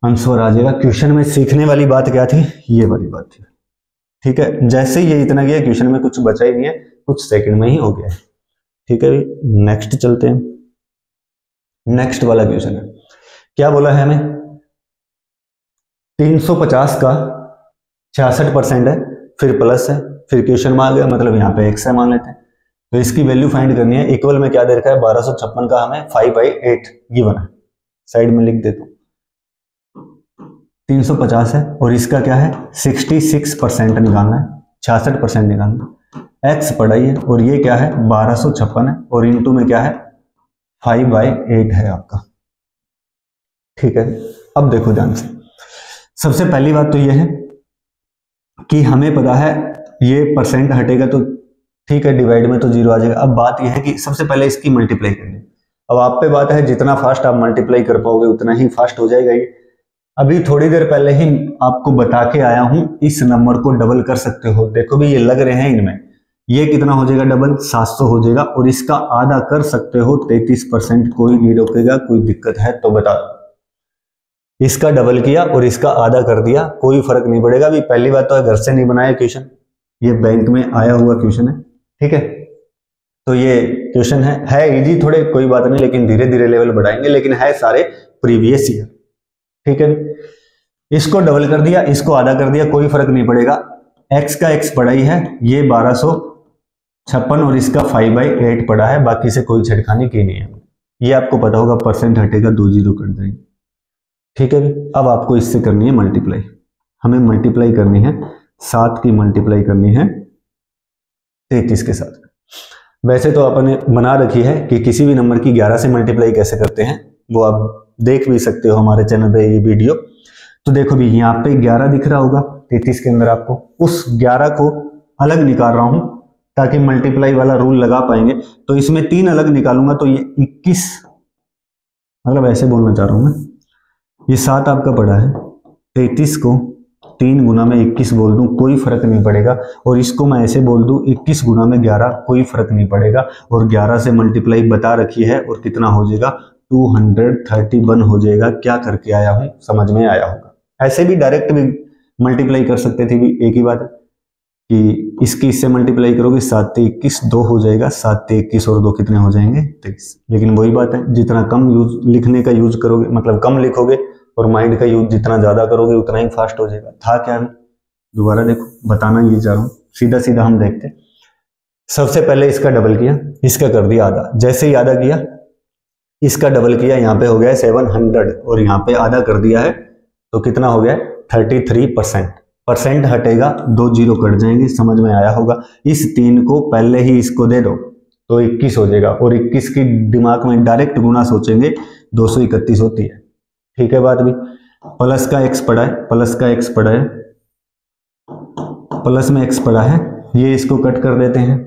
आंसर आ जाएगा। क्वेश्चन में सीखने वाली बात क्या थी, ये वाली बात थी। ठीक है, जैसे ही ये इतना गया क्वेश्चन में कुछ बचा ही नहीं है, कुछ सेकंड में ही हो गया है। ठीक है, नेक्स्ट चलते हैं। नेक्स्ट वाला क्वेश्चन है, क्या बोला है हमें, 350 का 66% है, फिर प्लस है, फिर क्वेश्चन में आ गया, मतलब यहाँ पे x है मान लेते हैं, तो इसकी वैल्यू फाइंड करनी है। इक्वल में क्या दे रखा है, 1256 का हमें 5/8 गिवन है, साइड में लिख देता हूं। 350 है और इसका क्या है 66% निकालना है, 66% निकालना है। x पड़ा ही है और ये क्या है 1256 है, और इनटू में क्या है 5/8 है आपका। ठीक है, अब देखो ध्यान से, सबसे पहली बात तो ये है कि हमें पता है ये परसेंट हटेगा तो ठीक है, डिवाइड में तो जीरो आ जाएगा। अब बात यह है कि सबसे पहले इसकी मल्टीप्लाई करनी। अब आप पे बात है, जितना फास्ट आप मल्टीप्लाई कर पाओगे उतना ही फास्ट हो जाएगा ये। अभी थोड़ी देर पहले ही आपको बता के आया हूं, इस नंबर को डबल कर सकते हो। देखो भी ये लग रहे हैं इनमें, ये कितना हो जाएगा डबल, 700 हो जाएगा, और इसका आधा कर सकते हो 33%, कोई नहीं रोकेगा। कोई दिक्कत है तो बता दो। इसका डबल किया और इसका आधा कर दिया, कोई फर्क नहीं पड़ेगा। अभी पहली बात तो घर से नहीं बनाया क्वेश्चन, ये बैंक में आया हुआ क्वेश्चन है। ठीक है, तो ये क्वेश्चन है इजी थोड़े, कोई बात नहीं, लेकिन धीरे धीरे लेवल बढ़ाएंगे, लेकिन है सारे प्रीवियस ईयर। ठीक है, इसको डबल कर दिया, इसको आधा कर दिया, कोई फर्क नहीं पड़ेगा। x का x पड़ा ही है, ये 1256 और इसका 5/8 पड़ा है, बाकी से कोई छेड़खानी की नहीं है। ये आपको पता होगा, परसेंट हटेगा, 2 जीरो कट जाएंगे। ठीक है, अब आपको इससे करनी है मल्टीप्लाई। हमें मल्टीप्लाई करनी है 7 की मल्टीप्लाई करनी है 33 के साथ। वैसे तो आपने बना रखी है कि किसी भी नंबर की 11 से मल्टीप्लाई कैसे करते हैं, वो आप देख भी सकते हो हमारे चैनल पे ये वीडियो। तो देखो भी यहाँ पे 11 दिख रहा होगा 33 के अंदर, आपको उस 11 को अलग निकाल रहा हूं ताकि मल्टीप्लाई वाला रूल लगा पाएंगे। तो इसमें 3 अलग निकालूंगा तो ये 21, मतलब ऐसे बोलना चाह रहा हूं मैं, ये 7 आपका पड़ा है, 33 को 3 गुना में 21 बोल दूं, कोई फर्क नहीं पड़ेगा। और इसको मैं ऐसे बोल दूं 21 गुना में 11, कोई फर्क नहीं पड़ेगा। और 11 से मल्टीप्लाई बता रखी है, और कितना हो जाएगा 231 हो जाएगा। क्या करके आया हूं, समझ में आया होगा। ऐसे भी डायरेक्ट भी मल्टीप्लाई कर सकते थे, भी एक ही बात है कि इसकी इससे मल्टीप्लाई करोगे 7 से 21 2 हो जाएगा, 7 से 21 और 2 कितने हो जाएंगे 23। लेकिन वही बात है, जितना कम यूज लिखने का यूज करोगे, मतलब कम लिखोगे, और माइंड का यूज जितना ज्यादा करोगे उतना ही फास्ट हो जाएगा। था क्या है, दोबारा देखो, बताना ये चाह रहा हूं, सीधा सीधा हम देखते। सबसे पहले इसका डबल किया, इसका कर दिया आधा। जैसे ही आधा किया, इसका डबल किया, यहाँ पे हो गया 700 और यहाँ पे आधा कर दिया है, तो कितना हो गया 33%। परसेंट हटेगा, 2 जीरो कट जाएंगे, समझ में आया होगा। इस 3 को पहले ही इसको दे दो तो 21 हो जाएगा, और 21 की दिमाग में डायरेक्ट गुना सोचेंगे 231 होती है। ठीक है बात भी। प्लस का x पड़ा है, प्लस का x पड़ा है, प्लस में x पड़ा है, ये इसको कट कर देते हैं।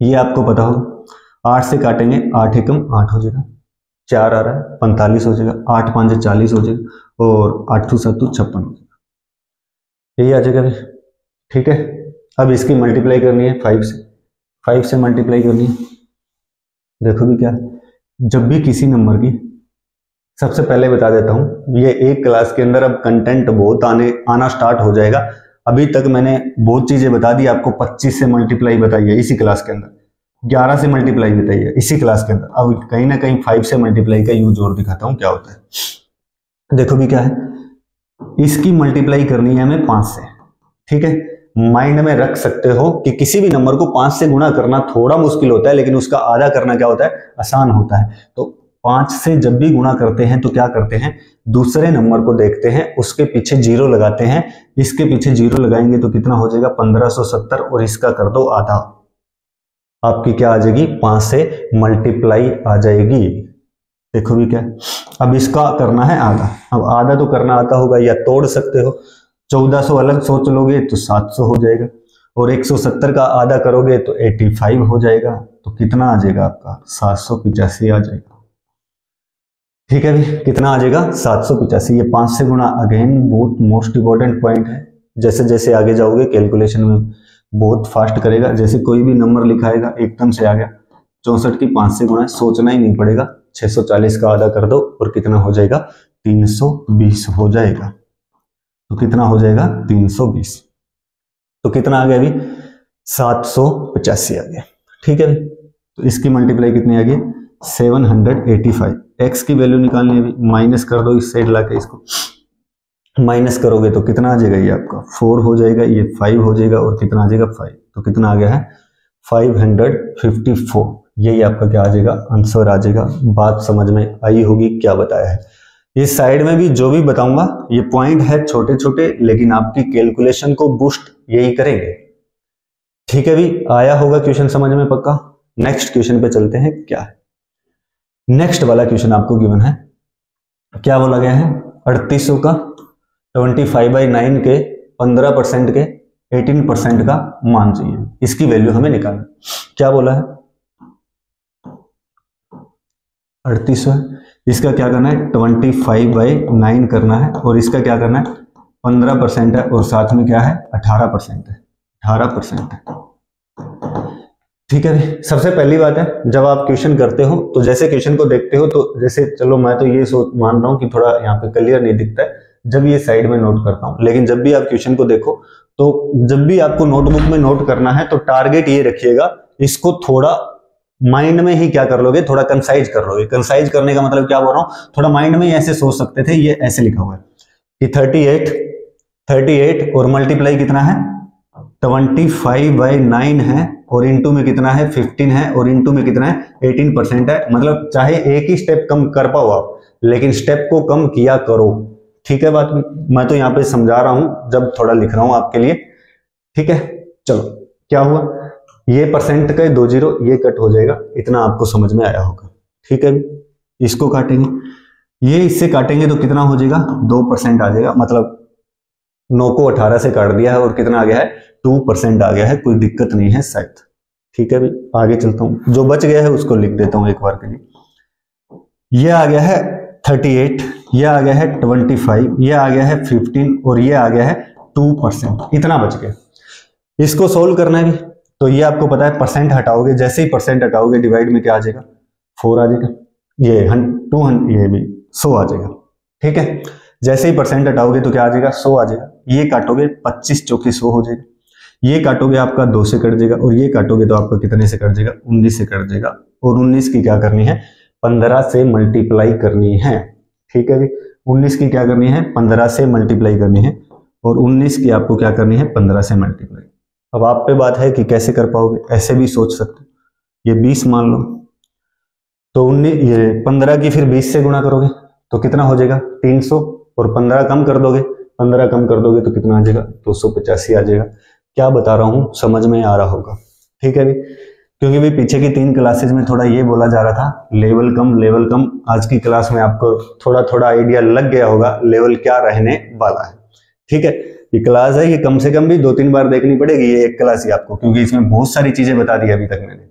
ये आपको पता हो 8 से काटेंगे, 8 एकम 8 हो जाएगा, 4 आ रहा है 45 हो जाएगा, 8 5 40 हो जाएगा, और 8 7 56 हो जाएगा, यही आ जाएगा। ठीक है, अब इसकी मल्टीप्लाई करनी है 5 से। 5 से मल्टीप्लाई करनी है। देखो भी क्या, जब भी किसी नंबर की, सबसे पहले बता देता हूं, ये एक क्लास के अंदर अब कंटेंट बहुत आना स्टार्ट हो जाएगा। अभी तक मैंने बहुत चीजें बता दी आपको। 25 से मल्टीप्लाई बताई है इसी क्लास के अंदर, 11 से मल्टीप्लाई बताई है इसी क्लास के अंदर। अब कहीं ना कहीं 5 से मल्टीप्लाई का यूज और दिखाता हूं क्या होता है। देखो भी क्या है, इसकी मल्टीप्लाई करनी है हमें 5 से, ठीक है। माइंड में रख सकते हो कि किसी भी नंबर को 5 से गुणा करना थोड़ा मुश्किल होता है, लेकिन उसका आधा करना क्या होता है, आसान होता है। तो 5 से जब भी गुणा करते हैं तो क्या करते हैं, दूसरे नंबर को देखते हैं, उसके पीछे जीरो लगाते हैं। इसके पीछे जीरो लगाएंगे तो कितना हो जाएगा 1570, और इसका कर दो आधा, आपकी क्या आ जाएगी 5 से मल्टीप्लाई आ जाएगी। देखो भी क्या, अब इसका करना है आधा। अब आधा तो करना आता होगा या तोड़ सकते हो, 1400 अलग सोच लोगे तो 700 हो जाएगा, और 170 का आधा करोगे तो 85 हो जाएगा। तो कितना आ जाएगा आपका 785 आ जाएगा, ठीक है भी। कितना आ जाएगा 785। ये 5 से गुणा, अगेन बहुत मोस्ट इंपॉर्टेंट पॉइंट है। जैसे जैसे आगे जाओगे कैलकुलेशन में बहुत फास्ट करेगा। जैसे कोई भी नंबर लिखाएगा एकदम से आ गया 64 की 5 से गुणा, सोचना ही नहीं पड़ेगा। 640 का आधा कर दो और कितना हो जाएगा 320 हो जाएगा। तो कितना हो जाएगा 320। तो कितना आ गया अभी 785 आ गया, ठीक है। तो इसकी मल्टीप्लाई कितनी आ गई 785। एक्स की वैल्यू निकालनी है अभी, माइनस कर दो इस साइड लाके, इसको माइनस करोगे तो कितना आ जाएगा, ये आपका 4 हो जाएगा, ये 5 हो जाएगा, और कितना आ जाएगा 5। तो कितना आ गया है 554। यही आपका क्या आ जाएगा आंसर आ जाएगा। बात समझ में आई होगी क्या बताया है। इस साइड में भी जो भी बताऊंगा ये पॉइंट है छोटे छोटे, लेकिन आपकी कैलकुलेशन को बूस्ट यही करेंगे, ठीक है भी। आया होगा क्वेश्चन समझ में पक्का। नेक्स्ट क्वेश्चन पे चलते हैं। क्या है नेक्स्ट वाला क्वेश्चन आपको गिवन है, क्या बोला गया है 3800 का 25/9 के 15% के 18% का मान चाहिए, इसकी वैल्यू हमें निकालना। क्या बोला है 3800 है, इसका क्या करना है 25/9 करना है, और इसका क्या करना है 15% है, और साथ में क्या है 18% है, 18% है, ठीक है। सबसे पहली बात है, जब आप क्वेश्चन करते हो तो जैसे क्वेश्चन को देखते हो तो जैसे, चलो मैं तो ये सोच मान रहा हूं कि थोड़ा यहाँ पे क्लियर नहीं दिखता है जब ये साइड में नोट करता हूं, लेकिन जब भी आप क्वेश्चन को देखो तो जब भी आपको नोटबुक में नोट करना है तो टारगेट ये रखिएगा, इसको थोड़ा माइंड में ही क्या कर लोगे, थोड़ा कंसाइज कर लोगे। कंसाइज करने का मतलब क्या बोल रहा हूं, थोड़ा माइंड में ऐसे सोच सकते थे, ये ऐसे लिखा हुआ है कि 38 और मल्टीप्लाई कितना है 25/9 है, और इंटू में कितना है 15 है, और इंटू में कितना है 18% है। मतलब चाहे एक ही स्टेप कम कर पाओ आप, लेकिन स्टेप को कम किया करो, ठीक है। बात मैं तो यहाँ पे समझा रहा हूं जब थोड़ा लिख रहा हूं आपके लिए, ठीक है। चलो क्या हुआ, ये परसेंट का 2 जीरो ये कट हो जाएगा, इतना आपको समझ में आया होगा, ठीक है। इसको काटेंगे, ये इससे काटेंगे तो कितना हो जाएगा 2% आ जाएगा, मतलब 9 को 18 से काट दिया है, और कितना आ गया है 2% आ गया है, कोई दिक्कत नहीं है शायद, ठीक है। भाई आगे चलता हूं, जो बच गया है उसको लिख देता हूं एक बार के लिए। ये आ गया है 38, ये आ गया है 25, ये आ गया है 15, और ये आ गया है 2%, इतना बच गया। इसको सोल्व करना है भी, तो ये आपको पता है परसेंट हटाओगे, जैसे ही परसेंट हटाओगे डिवाइड में क्या आ जाएगा 4 आ जाएगा, ये 200 ये भी 100 आ जाएगा, ठीक है। जैसे ही परसेंट हटाओगे तो क्या आ जाएगा 100 आ जाएगा। ये काटोगे 25 चौकी 100 हो जाएगा, ये काटोगे आपका 2 से कट जाएगा, और ये काटोगे तो आपका कितने से कट जाएगा 19 से कट जाएगा, और 19 की क्या करनी है 15 से मल्टीप्लाई करनी है, ठीक है जी। 19 की क्या करनी है 15 से मल्टीप्लाई करनी है, और 19 की आपको क्या करनी है 15 से मल्टीप्लाई। अब आप पे बात है कि कैसे कर पाओगे, ऐसे भी सोच सकते हो। ये 20 मान लो, तो 19 ये 15 की फिर 20 से गुणा करोगे तो कितना हो जाएगा 300, और 15 कम कर दोगे, 15 कम कर दोगे तो कितना आ जाएगा 285 आ जाएगा। क्या बता रहा हूं समझ में आ रहा होगा, ठीक है भी। क्योंकि भी पीछे की 3 क्लासेज में थोड़ा ये बोला जा रहा था लेवल कम। आज की क्लास में आपको थोड़ा थोड़ा आइडिया लग गया होगा लेवल क्या रहने वाला है, ठीक है। ये क्लास है, ये कम से कम भी 2-3 बार देखनी पड़ेगी ये एक क्लास ही आपको, क्योंकि इसमें बहुत सारी चीजें बता दी अभी तक मैंने,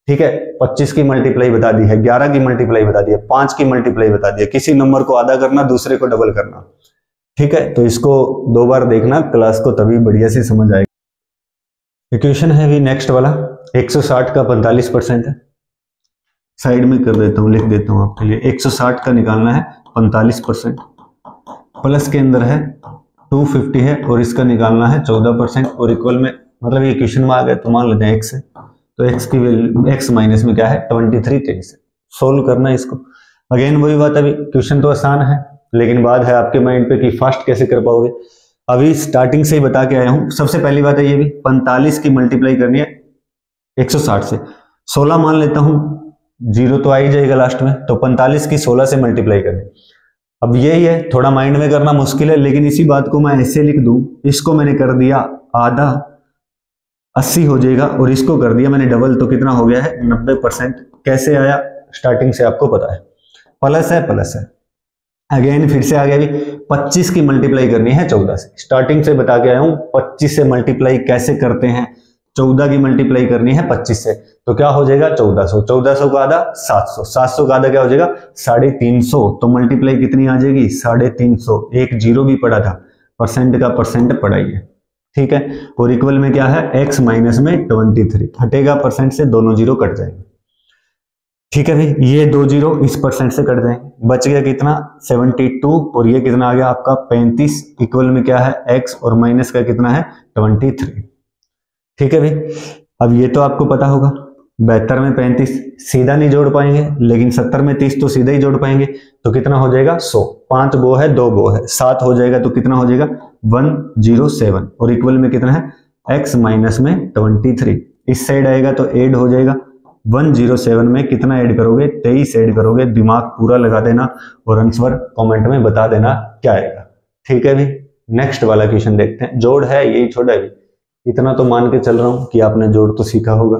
ठीक है। 25 की मल्टीप्लाई बता दी है, 11 की मल्टीप्लाई बता दी है, 5 की मल्टीप्लाई बता दी है, किसी नंबर को आधा करना दूसरे को डबल करना, ठीक है। तो इसको 2 बार देखना क्लास को, तभी बढ़िया से समझ आएगा। क्वेश्चन है भी नेक्स्ट वाला, 160 का 45% है, साइड में कर देता हूं, लिख देता हूं आपके लिए। 160 का निकालना है 45%, प्लस के अंदर है 250 है और इसका निकालना है 14% और इक्वल में, मतलब ये क्वेश्चन में आ गया तो मान लेते हैं x है, तो x की वैल्यू x माइनस में क्या है 23 से सोल्व करना है इसको। अगेन वही बात, अभी क्वेश्चन तो आसान है लेकिन बात है आपके माइंड पे कि फास्ट कैसे कर पाओगे। अभी स्टार्टिंग से ही बता के आया हूं। सबसे पहली बात है ये भी 45 की मल्टीप्लाई करनी है 160 से, 16 मान लेता हूं, जीरो तो आ ही जाएगा लास्ट में, तो 45 की 16 से मल्टीप्लाई करनी। अब यही है, थोड़ा माइंड में करना मुश्किल है लेकिन इसी बात को मैं ऐसे लिख दूं, इसको मैंने कर दिया आधा 80 हो जाएगा और इसको कर दिया मैंने डबल, तो कितना हो गया है 90%। कैसे आया स्टार्टिंग से आपको पता है, प्लस है प्लस है। अगेन फिर से आ गया, भी 25 की मल्टीप्लाई करनी है 14 से, स्टार्टिंग से बता के आया हूं 25 से मल्टीप्लाई कैसे करते हैं। 14 की मल्टीप्लाई करनी है 25 से, तो क्या हो जाएगा 1400, 1400 का आधा 700, 700 का आधा क्या हो जाएगा 350, तो मल्टीप्लाई कितनी आ जाएगी 350। एक जीरो भी पड़ा था, परसेंट का परसेंट पड़ा ही है, ठीक है। और इक्वल में क्या है x माइनस में 23, हटेगा परसेंट से, दोनों जीरो कट जाएंगे, ठीक है भाई। ये दो जीरो इस परसेंट से कट जाएंगे, बच गया कितना 72 और ये कितना आ गया आपका 35। इक्वल में क्या है x और माइनस का कितना है 23, ठीक है भाई। अब ये तो आपको पता होगा, 72 में 35 सीधा नहीं जोड़ पाएंगे लेकिन 70 में 30 तो सीधा ही जोड़ पाएंगे, तो कितना हो जाएगा 100, 5 बो है 2 बो है 7 हो जाएगा, तो कितना हो जाएगा 107 और इक्वल में कितना है x माइनस में 23। इस साइड आएगा तो ऐड हो जाएगा, 107 में कितना ऐड करोगे 23 ऐड करोगे। दिमाग पूरा लगा देना और आंसर कमेंट में बता देना क्या आएगा, ठीक है भाई। नेक्स्ट वाला क्वेश्चन देखते हैं, जोड़ है यही छोटा है, इतना तो मान के चल रहा हूं कि आपने जोड़ तो सीखा होगा,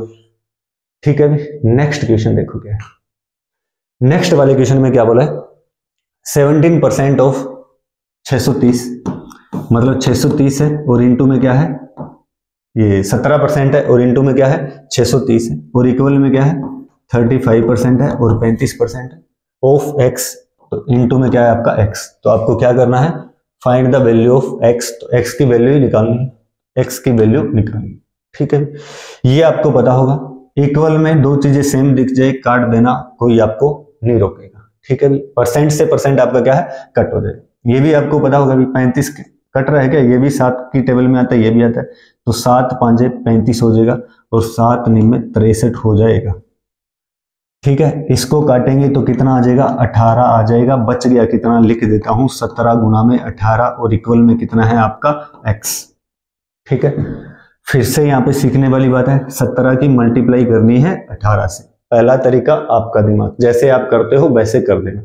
ठीक है भाई। नेक्स्ट क्वेश्चन देखो क्या है। नेक्स्ट वाले क्वेश्चन में क्या बोला है 17% ऑफ 630, मतलब 630 है और इंटू में क्या है ये 17% है और इंटू में क्या है 630 है और इक्वल में क्या है 35% है और 35% है ऑफ x, तो इंटू में क्या है आपका x। तो आपको क्या करना है find the value of x, तो x की वैल्यू ही निकालनी है, x की वैल्यू निकालनी, ठीक है। ये आपको पता होगा, इक्वल में दो चीजें सेम दिख जाए काट देना, कोई आपको नहीं रोकेगा, ठीक है। परसेंट से परसेंट आपका क्या है कट हो जाएगा। ये भी आपको पता होगा, 35 कट रहा है क्या, ये भी 7 की टेबल में आता है, ये भी आता है, तो 7 5 35 हो जाएगा और 7 9 63 हो जाएगा, ठीक है। इसको काटेंगे तो कितना आ जाएगा 18 आ जाएगा। बच गया कितना लिख देता हूं 17 गुना में 18 और इक्वल में कितना है आपका x, ठीक है। फिर से यहाँ पे सीखने वाली बात है, 17 की मल्टीप्लाई करनी है 18 से। पहला तरीका आपका दिमाग जैसे आप करते हो वैसे कर देना,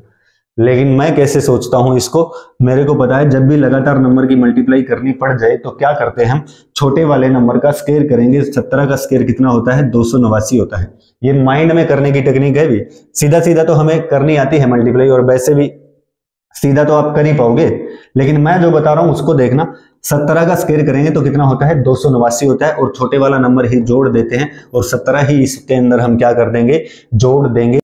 लेकिन मैं कैसे सोचता हूं इसको, मेरे को पता है जब भी लगातार नंबर की मल्टीप्लाई करनी पड़ जाए तो क्या करते हैं हम, छोटे वाले नंबर का स्क्वायर करेंगे। 17 का स्क्वायर कितना होता है 289 होता है। ये माइंड में करने की टेक्निक है भी, सीधा सीधा तो हमें करनी आती है मल्टीप्लाई और वैसे भी सीधा तो आप कर ही पाओगे, लेकिन मैं जो बता रहा हूं उसको देखना। 17 का स्क्वायर करेंगे तो कितना होता है 289 होता है और छोटे वाला नंबर ही जोड़ देते हैं और 17 ही इसके अंदर हम क्या कर देंगे जोड़ देंगे।